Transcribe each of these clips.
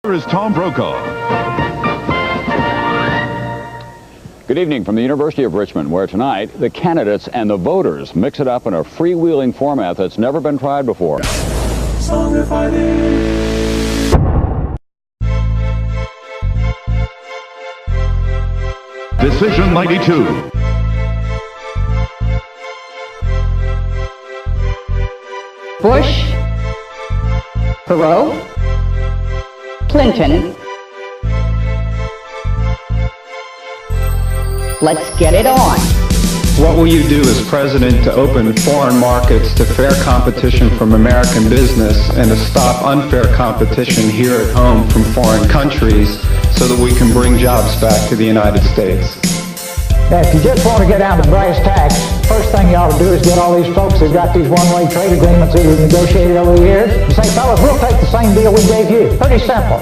Here is Tom Brokaw. Good evening from the University of Richmond, where tonight the candidates and the voters mix it up in a freewheeling format that's never been tried before. Songify. Decision 92. Bush, Perot, Clinton. Let's get it on. What will you do as president to open foreign markets to fair competition from American business and to stop unfair competition here at home from foreign countries so that we can bring jobs back to the United States? Now, if you just want to get down to brass tacks, first thing you ought to do is get all these folks who've got these one-way trade agreements that we've negotiated over the years and say, fellas, we'll take the same deal we gave you. Pretty simple.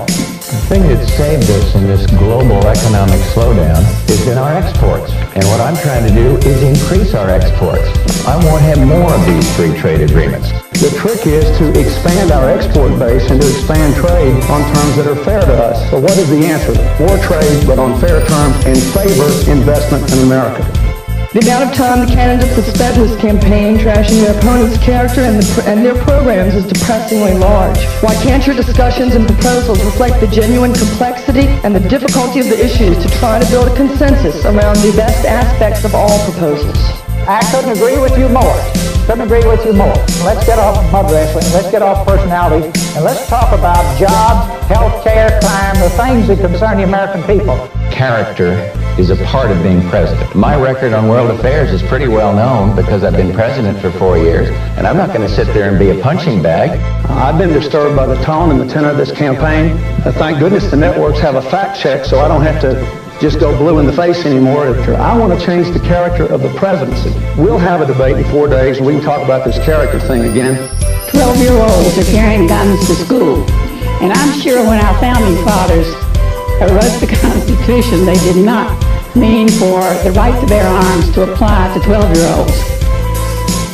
The thing that saved us in this global economic slowdown is in our exports. And what I'm trying to do is increase our exports. I want to have more of these free trade agreements. The trick is to expand our export base and to expand trade on terms that are fair to us. So what is the answer? More trade, but on fair terms, and favor investment in America. The amount of time the candidates have spent in this campaign trashing their opponent's character and their programs is depressingly large. Why can't your discussions and proposals reflect the genuine complexity and the difficulty of the issues to try to build a consensus around the best aspects of all proposals? I couldn't agree with you more. Couldn't agree with you more. Let's get off mud wrestling, let's get off personalities, and let's talk about jobs, health care, crime, the things that concern the American people. Character is a part of being president. My record on world affairs is pretty well known because I've been president for 4 years, and I'm not going to sit there and be a punching bag. I've been disturbed by the tone and the tenor of this campaign. Thank goodness the networks have a fact check so I don't have to just go blue in the face anymore. I want to change the character of the presidency. We'll have a debate in 4 days and we can talk about this character thing again. 12-year-olds are carrying guns to school. And I'm sure when our founding fathers wrote the Constitution, they did not mean for the right to bear arms to apply to 12-year-olds.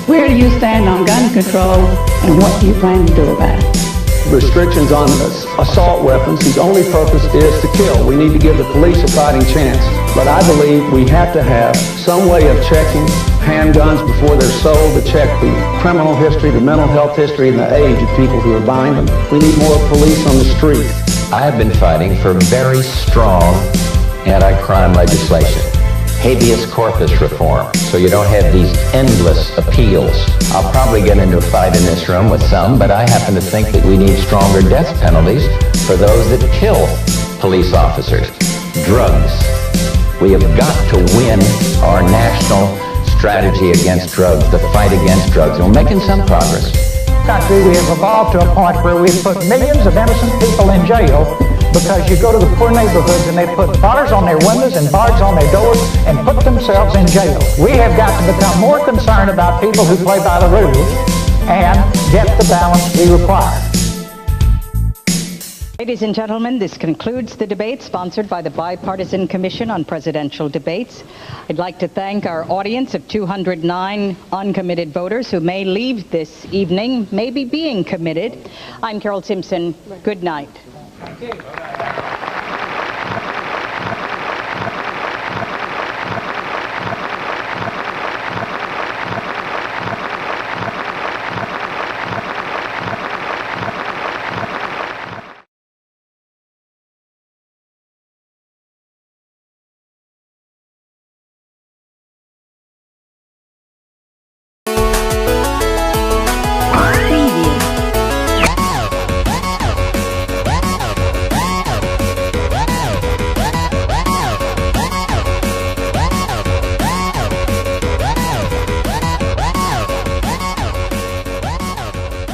Where do you stand on gun control and what do you plan to do about it? Restrictions on assault weapons, whose only purpose is to kill. We need to give the police a fighting chance. But I believe we have to have some way of checking handguns before they're sold, to check the criminal history, the mental health history, and the age of people who are buying them. We need more police on the street. I have been fighting for very strong anti-crime legislation. Habeas corpus reform, so you don't have these endless appeals. I'll probably get into a fight in this room with some, but I happen to think that we need stronger death penalties for those that kill police officers. Drugs. We have got to win our national strategy against drugs, the fight against drugs, and we're making some progress. Country, we have evolved to a point where we've put millions of innocent people in jail because you go to the poor neighborhoods and they put bars on their windows and bars on their doors and put themselves in jail. We have got to become more concerned about people who play by the rules and get the balance we require. Ladies and gentlemen, this concludes the debate sponsored by the Bipartisan Commission on Presidential Debates. I'd like to thank our audience of 209 uncommitted voters who may leave this evening, maybe being committed. I'm Carol Simpson. Good night. Thank you.